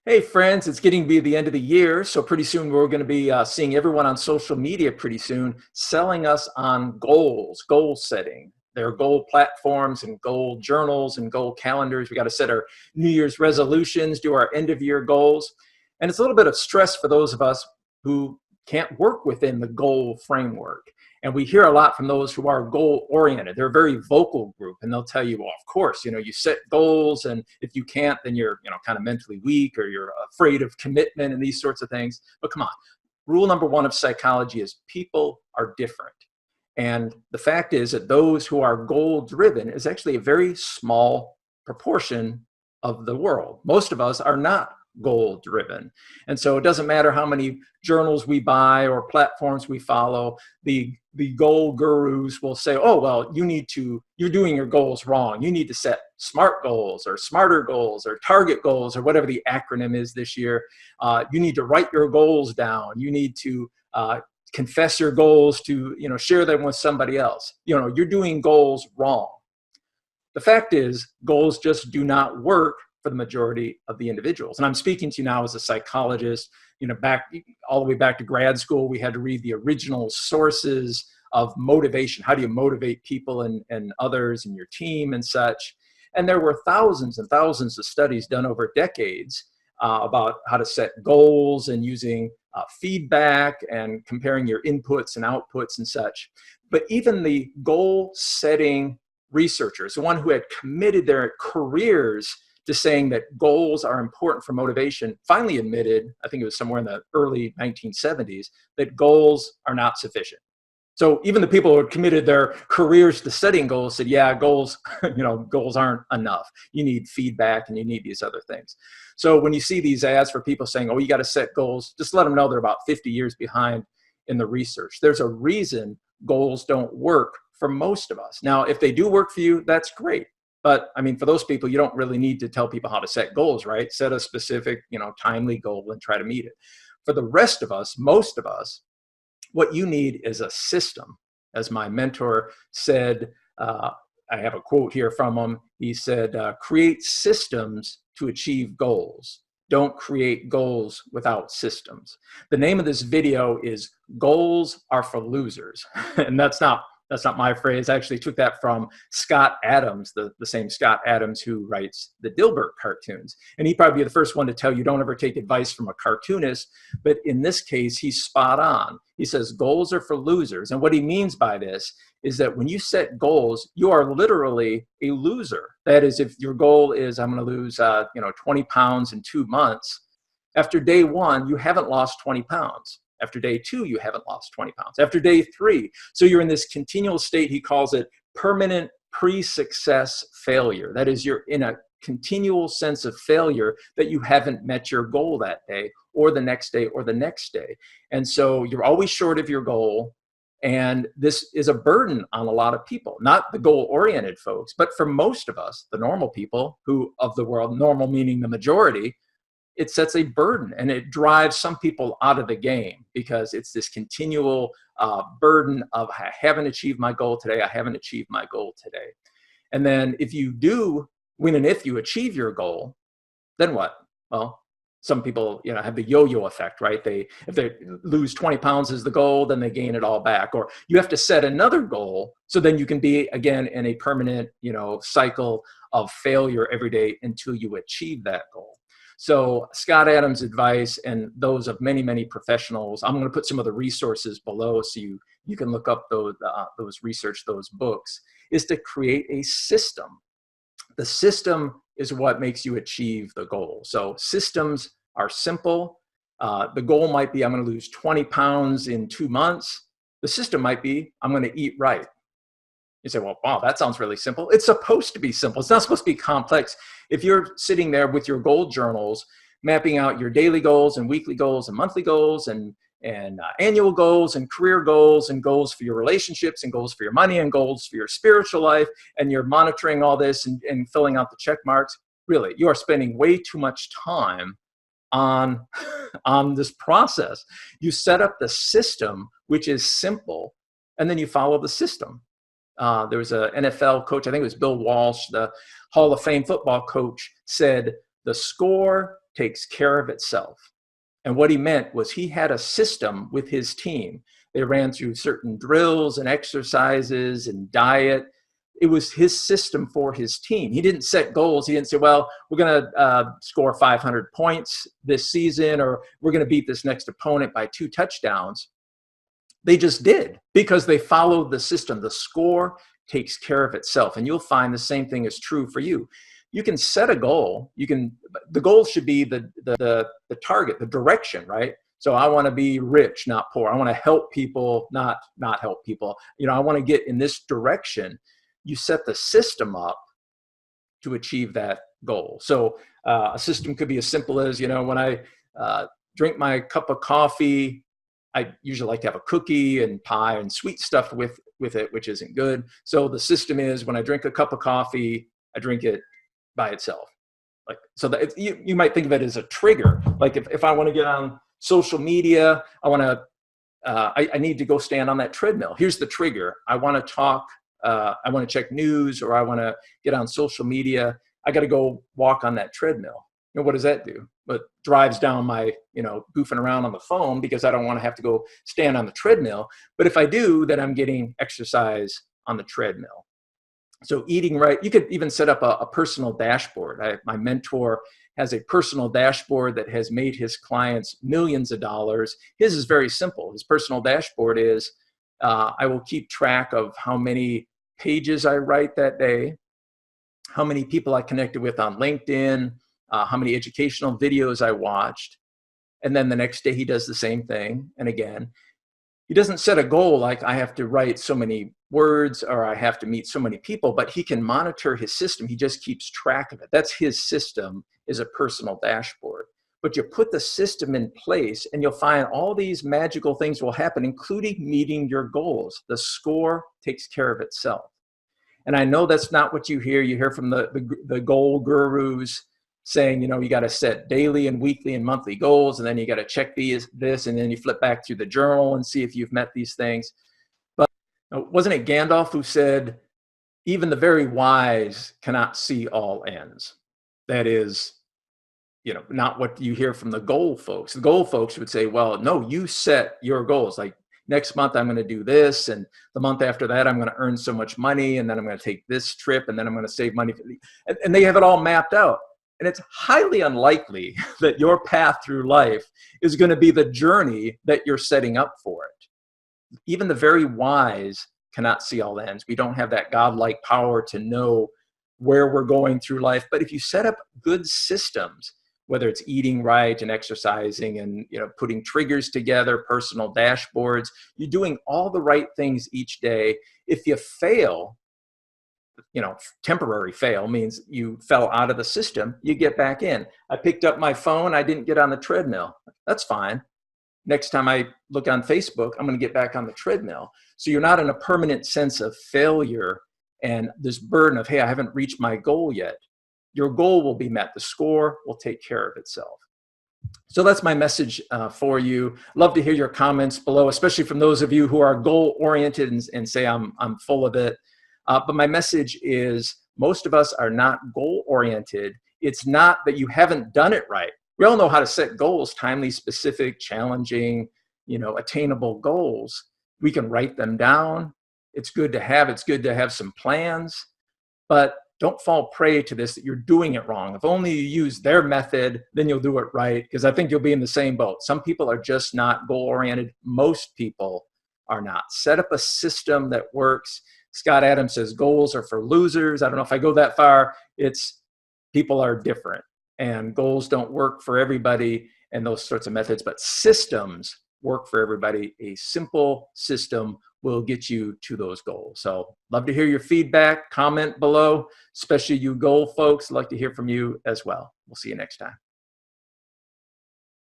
Hey friends, it's getting to be the end of the year, so pretty soon we're going to be seeing everyone on social media pretty soon selling us on goals, goal setting. There are goal platforms and goal journals and goal calendars. We got to set our New Year's resolutions, do our end of year goals. And it's a little bit of stress for those of us who can't work within the goal framework. And we hear a lot from those who are goal oriented. They're a very vocal group, and they'll tell you, well, of course, you set goals, and if you can't, then you're, kind of mentally weak, or you're afraid of commitment and these sorts of things. But come on, rule number one of psychology is people are different. And the fact is that those who are goal driven is actually a very small proportion of the world. Most of us are not goal driven. And so it doesn't matter how many journals we buy or platforms we follow, the goal gurus will say, oh, well, you're doing your goals wrong. You need to set SMART goals or smarter goals or target goals or whatever the acronym is this year. You need to write your goals down. You need to confess your goals to, share them with somebody else. You're doing goals wrong. The fact is, goals just do not work for the majority of the individuals. And I'm speaking to you now as a psychologist. Back all the way back to grad school, we had to read the original sources of motivation. How do you motivate people and others and your team and such? And there were thousands and thousands of studies done over decades about how to set goals and using feedback and comparing your inputs and outputs and such. But even the goal setting researchers, the one who had committed their careers to saying that goals are important for motivation, finally admitted, I think it was somewhere in the early 1970s, that goals are not sufficient. So even the people who had committed their careers to setting goals said, yeah, goals, goals aren't enough. You need feedback and you need these other things. So when you see these ads for people saying, oh, you got to set goals, just let them know they're about 50 years behind in the research. There's a reason goals don't work for most of us. Now, if they do work for you, that's great. But for those people, you don't really need to tell people how to set goals, right? Set a specific, timely goal and try to meet it. For the rest of us, most of us, what you need is a system. As my mentor said, I have a quote here from him. He said, create systems to achieve goals. Don't create goals without systems. The name of this video is Goals Are for Losers. And that's not my phrase. I actually took that from Scott Adams, the same Scott Adams who writes the Dilbert cartoons. And he'd probably be the first one to tell you don't ever take advice from a cartoonist. But in this case, he's spot on. He says goals are for losers. And what he means by this is that when you set goals, you are literally a loser. That is, if your goal is I'm going to lose 20 pounds in 2 months, after day one, you haven't lost 20 pounds. After day two, you haven't lost 20 pounds. After day three, so you're in this continual state, he calls it permanent pre-success failure. That is, you're in a continual sense of failure that you haven't met your goal that day or the next day or the next day. And so you're always short of your goal. And this is a burden on a lot of people, not the goal-oriented folks, but for most of us, the normal people of the world, normal meaning the majority, it sets a burden and it drives some people out of the game because it's this continual burden of I haven't achieved my goal today. I haven't achieved my goal today. And then if you do, when and if you achieve your goal, then what? Well, some people, have the yo-yo effect, right? If they lose 20 pounds as the goal, then they gain it all back. Or you have to set another goal so then you can be again in a permanent, cycle of failure every day until you achieve that goal. So Scott Adams' advice and those of many, many professionals, I'm going to put some of the resources below so you can look up those research, those books, is to create a system. The system is what makes you achieve the goal. So systems are simple. The goal might be I'm going to lose 20 pounds in 2 months. The system might be I'm going to eat right. You say, well, wow, that sounds really simple. It's supposed to be simple. It's not supposed to be complex. If you're sitting there with your goal journals, mapping out your daily goals and weekly goals and monthly goals and annual goals and career goals and goals for your relationships and goals for your money and goals for your spiritual life, and you're monitoring all this and filling out the check marks, really, you are spending way too much time on this process. You set up the system, which is simple, and then you follow the system. There was an NFL coach, I think it was Bill Walsh, the Hall of Fame football coach, said The score takes care of itself. And what he meant was he had a system with his team. They ran through certain drills and exercises and diet. It was his system for his team. He didn't set goals. He didn't say, well, we're going to score 500 points this season, or we're going to beat this next opponent by 2 touchdowns. They just did because they followed the system. The score takes care of itself. And you'll find the same thing is true for you. You can set a goal. The goal should be the target, the direction, right? So I want to be rich, not poor. I want to help people, not help people. I want to get in this direction. You set the system up to achieve that goal. So a system could be as simple as, when I drink my cup of coffee, I usually like to have a cookie and pie and sweet stuff with it, which isn't good. So the system is when I drink a cup of coffee, I drink it by itself. Like, so that you might think of it as a trigger. Like if I want to get on social media, I need to go stand on that treadmill. Here's the trigger. I want to talk, I want to check news, or I want to get on social media. I got to go walk on that treadmill. What does that do? It drives down my, goofing around on the phone because I don't want to have to go stand on the treadmill. But if I do, then I'm getting exercise on the treadmill. So eating right, you could even set up a personal dashboard. My mentor has a personal dashboard that has made his clients millions of dollars. His is very simple. His personal dashboard is, I will keep track of how many pages I write that day, how many people I connected with on LinkedIn, how many educational videos I watched. And then the next day he does the same thing. And again, he doesn't set a goal like I have to write so many words or I have to meet so many people, but he can monitor his system. He just keeps track of it. That's his system, is a personal dashboard. But you put the system in place and you'll find all these magical things will happen, including meeting your goals. The score takes care of itself. And I know that's not what you hear. You hear from the goal gurus saying, you got to set daily and weekly and monthly goals, and then you got to check this, and then you flip back through the journal and see if you've met these things. But wasn't it Gandalf who said, even the very wise cannot see all ends? That is, not what you hear from the goal folks. The goal folks would say, well, no, you set your goals. Like next month, I'm going to do this. And the month after that, I'm going to earn so much money. And then I'm going to take this trip. And then I'm going to save money. And they have it all mapped out. And it's highly unlikely that your path through life is going to be the journey that you're setting up for it. Even the very wise cannot see all ends. We don't have that godlike power to know where we're going through life. But if you set up good systems, whether it's eating right and exercising and putting triggers together, personal dashboards, you're doing all the right things each day. If you fail, temporary fail means you fell out of the system, you get back in. I picked up my phone, I didn't get on the treadmill. That's fine. Next time I look on Facebook, I'm going to get back on the treadmill. So you're not in a permanent sense of failure and this burden of, hey, I haven't reached my goal yet. Your goal will be met. The score will take care of itself. So that's my message for you. Love to hear your comments below, especially from those of you who are goal-oriented and say, I'm full of it. But my message is most of us are not goal-oriented. It's not that you haven't done it right. We all know how to set goals, timely, specific, challenging, attainable goals. We can write them down. It's good to have some plans, but don't fall prey to this, that you're doing it wrong. If only you use their method, then you'll do it right, because I think you'll be in the same boat. Some people are just not goal-oriented. Most people are not. Set up a system that works. Scott Adams says goals are for losers. I don't know if I go that far. It's people are different and goals don't work for everybody and those sorts of methods, but systems work for everybody. A simple system will get you to those goals. So love to hear your feedback, comment below, especially you goal folks. I'd like to hear from you as well. We'll see you next time.